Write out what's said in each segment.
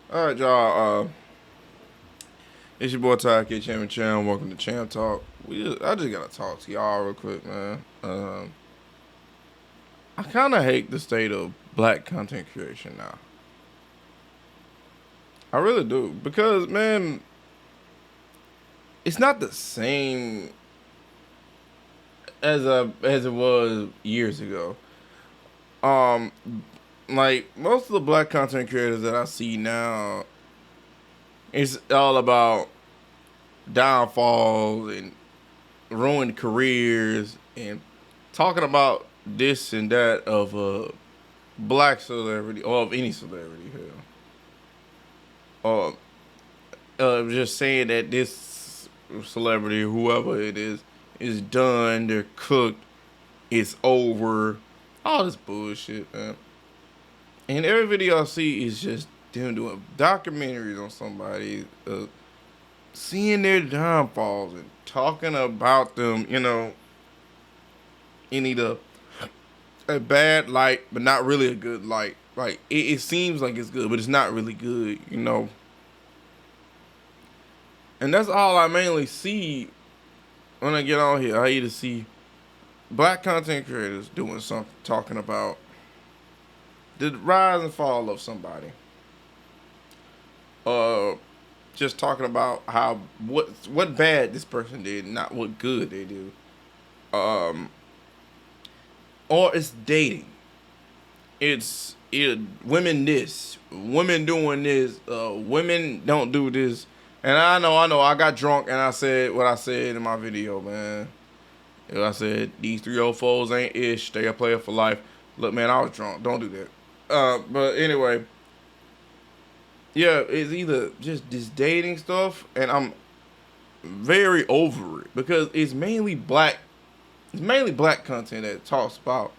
All right, y'all. It's your boy Ty K Champion Channel. Welcome to Champ Talk. I just gotta talk to y'all real quick, man. I kind of hate the state of black content creation now. I really do because, man, it's not the same as it was years ago. Um, like most of the black content creators that I see now, it's all about downfalls and ruined careers and talking about this and that of a black celebrity or of any celebrity hell. Just saying that this celebrity, whoever it is done, they're cooked, it's over, all this bullshit, man. And every video I see is just them doing documentaries on somebody, seeing their downfalls and talking about them, in either a bad light, but not really a good light. Like it seems like it's good, but it's not really good. And that's all I mainly see when I get on here. I either see black content creators doing something, talking about the rise and fall of somebody, uh, just talking about how what bad this person did, not what good they do. Um, or it's dating. It's women this, women doing this, women don't do this. And I know, I got drunk and I said what I said in my video, man. I said these 304s ain't ish. They a player for life. Look, man, I was drunk. Don't do that. But anyway, yeah, it's either just this dating stuff, and I'm very over it because it's mainly black. It's mainly black content that talks about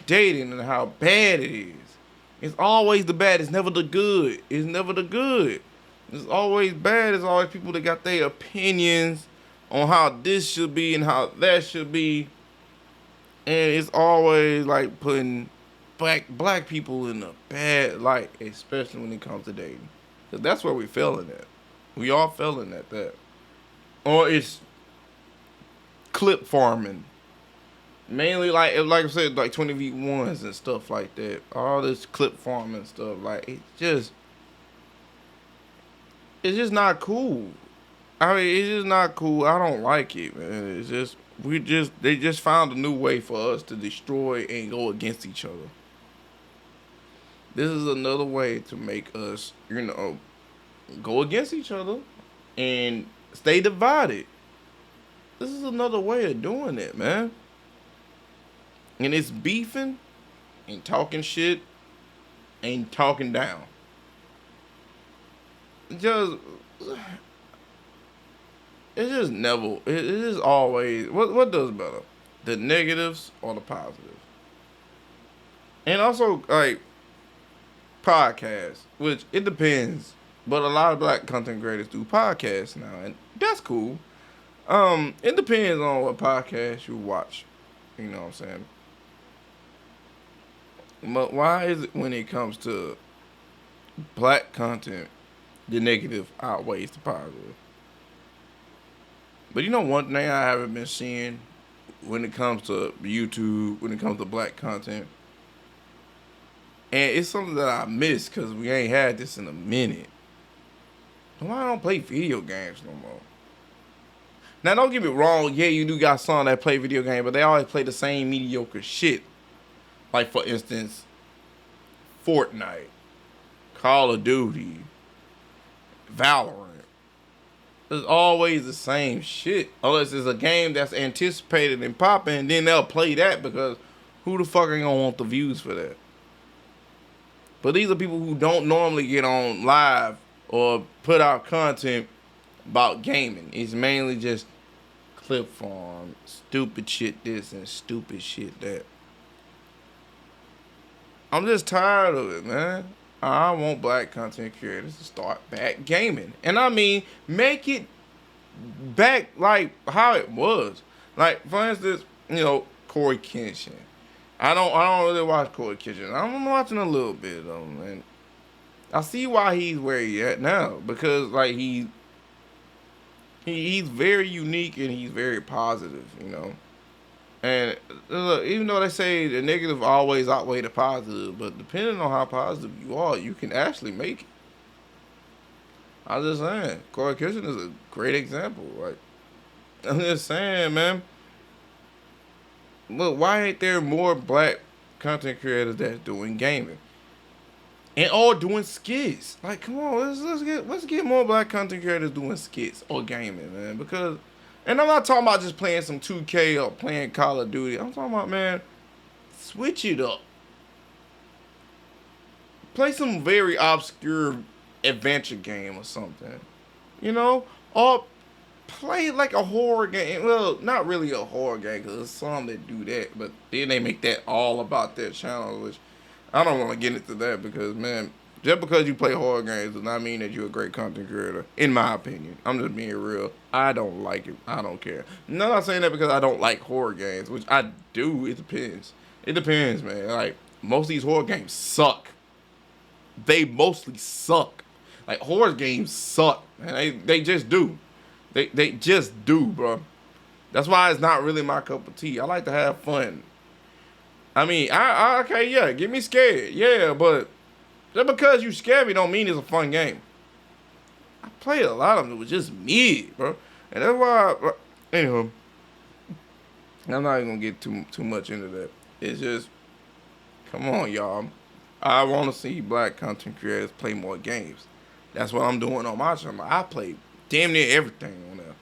dating and how bad it is. It's always the bad. It's never the good. It's never the good. It's always bad. It's always people that got their opinions on how this should be and how that should be. And it's always like putting black people in a bad light, especially when it comes to dating. Cause that's where we failing at. We all failing at that. Or it's clip farming. Mainly like I said, like 20v1s and stuff like that. All this clip farming stuff, like it's just not cool. I mean, it's just not cool. I don't like it, man. It's just they just found a new way for us to destroy and go against each other. This is another way to make us, go against each other and stay divided. This is another way of doing it, man. And it's beefing and talking shit and talking down. Just it's just never. It is always what does better, the negatives or the positives. And also like podcasts, which it depends. But a lot of black content creators do podcasts now, and that's cool. It depends on what podcast you watch. You know what I'm saying? But why is it when it comes to black content, the negative outweighs the positive? But one thing I haven't been seeing when it comes to YouTube, when it comes to black content, and it's something that I miss because we ain't had this in a minute. Why I don't play video games no more? Now, don't get me wrong. Yeah, you do got some that play video games, but they always play the same mediocre shit. Like, for instance, Fortnite, Call of Duty, Valorant. It's always the same shit. Unless it's a game that's anticipated and popping, then they'll play that because who the fuck ain't gonna want the views for that? But these are people who don't normally get on live or put out content about gaming. It's mainly just clip farm, stupid shit this and stupid shit that. I'm just tired of it, man. I want black content creators to start back gaming. And I mean, make it back like how it was. Like, for instance, Corey Kenshin. I don't really watch Corey Kenshin. I'm watching a little bit of him, man. I see why he's where he at now, because like he's very unique and he's very positive, you know. And look, even though they say the negative always outweigh the positive, but depending on how positive you are, you can actually make it. I'm just saying, Corey Kitchen is a great example. Like, I'm just saying, man. Look, why ain't there more black content creators that's doing gaming and all doing skits? Like, come on, let's get more black content creators doing skits or gaming, man. Because, and I'm not talking about just playing some 2K or playing Call of Duty. I'm talking about, man, switch it up. Play some very obscure adventure game or something, you know, or play like a horror game. Well, not really a horror game, because there's some that do that, but then they make that all about their channel, which I don't want to get into that, because, man, just because you play horror games does not mean that you're a great content creator, in my opinion. I'm just being real. I don't like it. I don't care. I'm not saying that because I don't like horror games, which I do. It depends. It depends, man. Like, most of these horror games suck. They mostly suck. Like, horror games suck, man. They just do. They just do, bro. That's why it's not really my cup of tea. I like to have fun. I mean, okay, yeah, get me scared. Yeah, but just because you scared me don't mean it's a fun game. I played a lot of them. It was just mid, bro. And that's why, anyway, I'm not even going to get too much into that. It's just, come on, y'all. I want to see black content creators play more games. That's what I'm doing on my channel. I play damn near everything on there.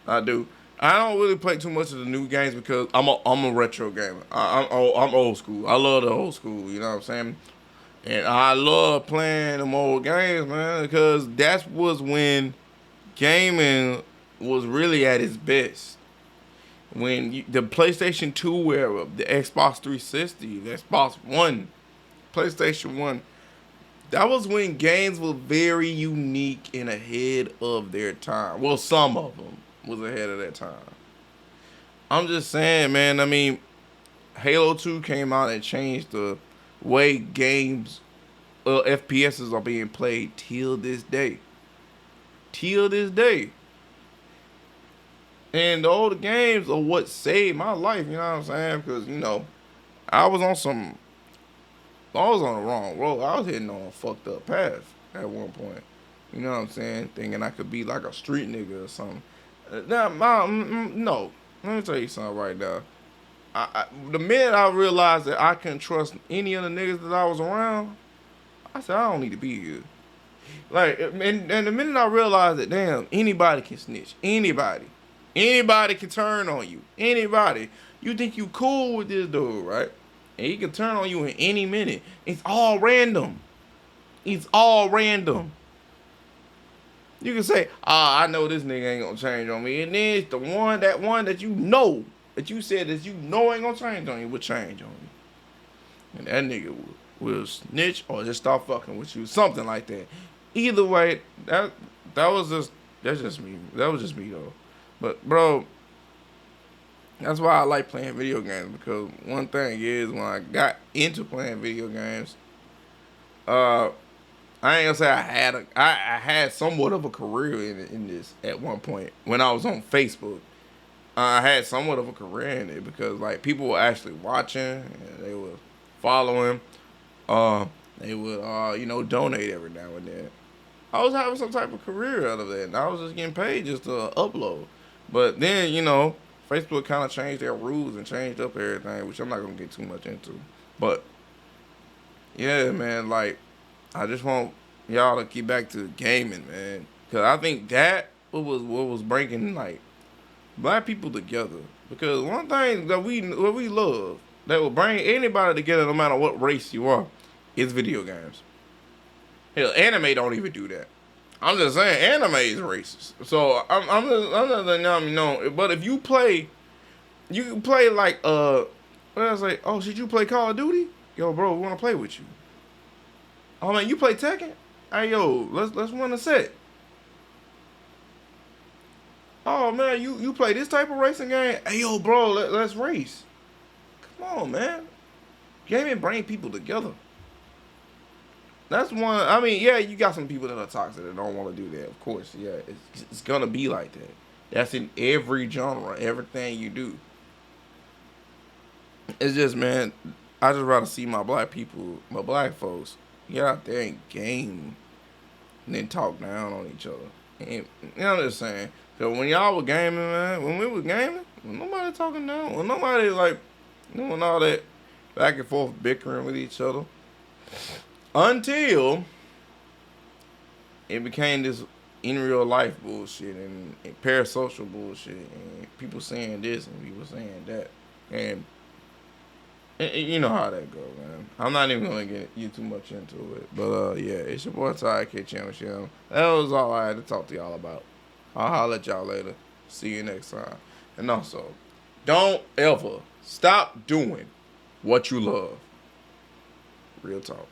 I do. I don't really play too much of the new games because I'm a retro gamer. I'm old school. I love the old school. You know what I'm saying? And I love playing them old games, man, because that was when gaming was really at its best. When the PlayStation 2 era, the Xbox 360, the Xbox One, PlayStation 1, that was when games were very unique and ahead of their time. Well, some of them was ahead of their time. I'm just saying, man, I mean, Halo 2 came out and changed the way games, FPSs are being played till this day. Till this day. And all the games are what saved my life, you know what I'm saying? Because, you know, I was on the wrong road. I was heading on a fucked up path at one point. You know what I'm saying? Thinking I could be like a street nigga or something. No. Let me tell you something right now. The minute I realized that I couldn't trust any of the niggas that I was around, I said, I don't need to be here. Like, and the minute I realized that, damn, anybody can snitch. Anybody. Anybody can turn on you. Anybody. You think you cool with this dude, right? And he can turn on you in any minute. It's all random. It's all random. You can say, I know this nigga ain't gonna change on me. And then it's the one that you know, that you said that you know ain't gonna change on you, will change on you. And that nigga will snitch or just start fucking with you. Something like that. Either way, that's just me. That was just me though. But bro, that's why I like playing video games, because one thing is, when I got into playing video games, I ain't gonna say I had somewhat of a career in this at one point when I was on Facebook. I had somewhat of a career in it because like people were actually watching and they were following. They would donate every now and then. I was having some type of career out of that, and I was just getting paid just to upload. But then Facebook kind of changed their rules and changed up everything, which I'm not gonna get too much into. But yeah, man, like I just want y'all to get back to gaming, man, because I think that was what was bringing like black people together. Because one thing that we love that will bring anybody together, no matter what race you are, is video games. Hell, anime don't even do that. I'm just saying, anime is racist. So I'm just letting you know. But if you can play like what I say? Oh, should you play Call of Duty? Yo, bro, we wanna play with you. Oh man, you play Tekken? Hey yo, let's run a set. Oh man, you play this type of racing game? Hey yo, bro, let's race. Come on, man. Gaming bring people together. That's one. I mean, yeah, you got some people that are toxic that don't want to do that. Of course, yeah, it's gonna be like that. That's in every genre, everything you do. It's just, man, I just rather see my black people, my black folks, get out there and game and then talk down on each other. And, you know what I'm saying? Cause when y'all were gaming, man, when we was gaming, when nobody talking down, when nobody like doing all that back and forth bickering with each other, until it became this in real life bullshit and parasocial bullshit and people saying this and people saying that and you know how that go, man. I'm not even gonna get you too much into it, but yeah, it's your boy Ty K Channel. That was all I had to talk to y'all about. I'll holler at y'all later. See you next time. And also, don't ever stop doing what you love. Real talk.